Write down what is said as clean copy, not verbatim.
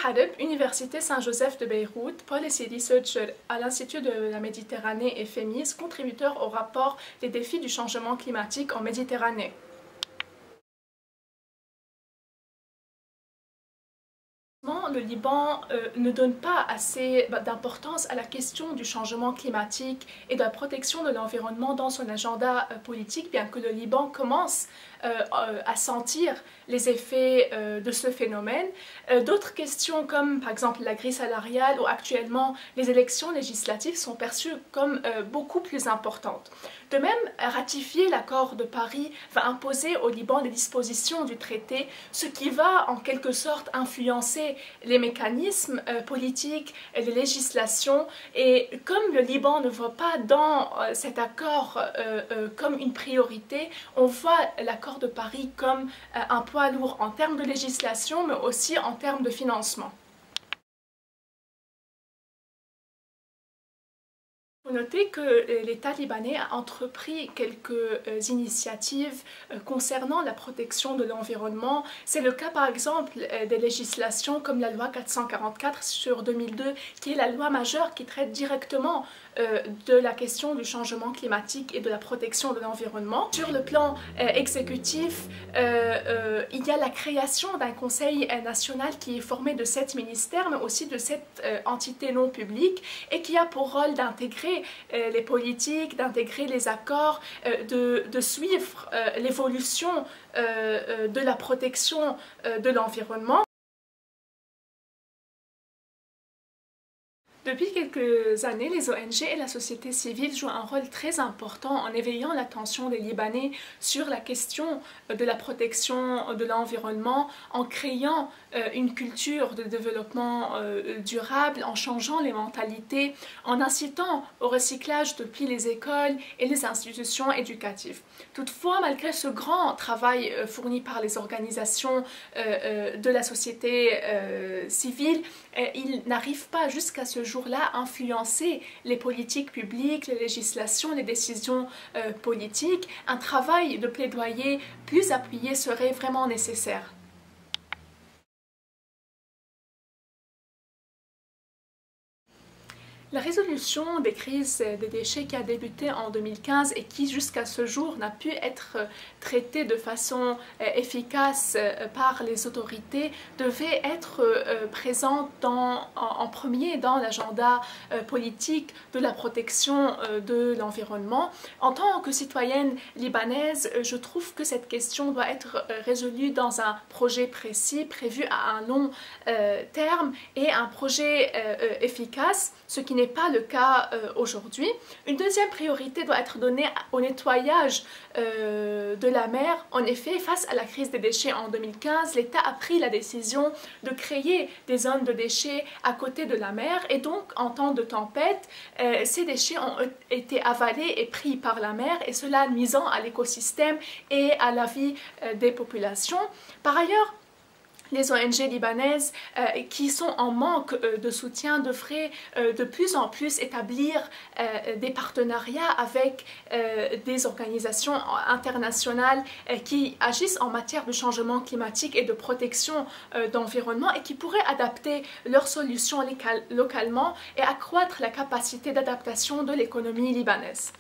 Hadeb, Université Saint-Joseph de Beyrouth, Policy Researcher à l'Institut de la Méditerranée et FEMIS, contributeur au rapport des défis du changement climatique en Méditerranée. Le Liban ne donne pas assez d'importance à la question du changement climatique et de la protection de l'environnement dans son agenda politique, bien que le Liban commence à sentir les effets de ce phénomène. D'autres questions comme par exemple la grille salariale ou actuellement les élections législatives sont perçues comme beaucoup plus importantes. De même, ratifier l'accord de Paris va imposer au Liban des dispositions du traité, ce qui va en quelque sorte influencer les mécanismes politiques et les législations. Et comme le Liban ne voit pas dans cet accord comme une priorité, on voit l'accord de Paris comme un poids lourd en termes de législation, mais aussi en termes de financement. Il faut noter que l'État libanais a entrepris quelques initiatives concernant la protection de l'environnement. C'est le cas par exemple des législations comme la loi 444 sur 2002, qui est la loi majeure qui traite directement de la question du changement climatique et de la protection de l'environnement. Sur le plan exécutif, il y a la création d'un conseil national qui est formé de 7 ministères, mais aussi de 7 entités non publiques et qui a pour rôle d'intégrer les politiques, d'intégrer les accords, de suivre l'évolution de la protection de l'environnement. Depuis quelques années, les ONG et la société civile jouent un rôle très important en éveillant l'attention des Libanais sur la question de la protection de l'environnement, en créant une culture de développement durable, en changeant les mentalités, en incitant au recyclage depuis les écoles et les institutions éducatives. Toutefois, malgré ce grand travail fourni par les organisations de la société civile, il n'arrive pas jusqu'à ce jour-là à influencer les politiques publiques, les législations, les décisions politiques. Un travail de plaidoyer plus appuyé serait vraiment nécessaire. La résolution des crises des déchets qui a débuté en 2015 et qui jusqu'à ce jour n'a pu être traitée de façon efficace par les autorités devait être présente en premier dans l'agenda politique de la protection de l'environnement. En tant que citoyenne libanaise, je trouve que cette question doit être résolue dans un projet précis, prévu à un long terme et un projet efficace, ce qui n'est pas le cas aujourd'hui. Une deuxième priorité doit être donnée au nettoyage de la mer. En effet, face à la crise des déchets en 2015, l'État a pris la décision de créer des zones de déchets à côté de la mer et donc en temps de tempête, ces déchets ont été avalés et pris par la mer et cela nuisant à l'écosystème et à la vie des populations. Par ailleurs, les ONG libanaises qui sont en manque de soutien devraient de plus en plus établir des partenariats avec des organisations internationales qui agissent en matière de changement climatique et de protection d'environnement et qui pourraient adapter leurs solutions localement et accroître la capacité d'adaptation de l'économie libanaise.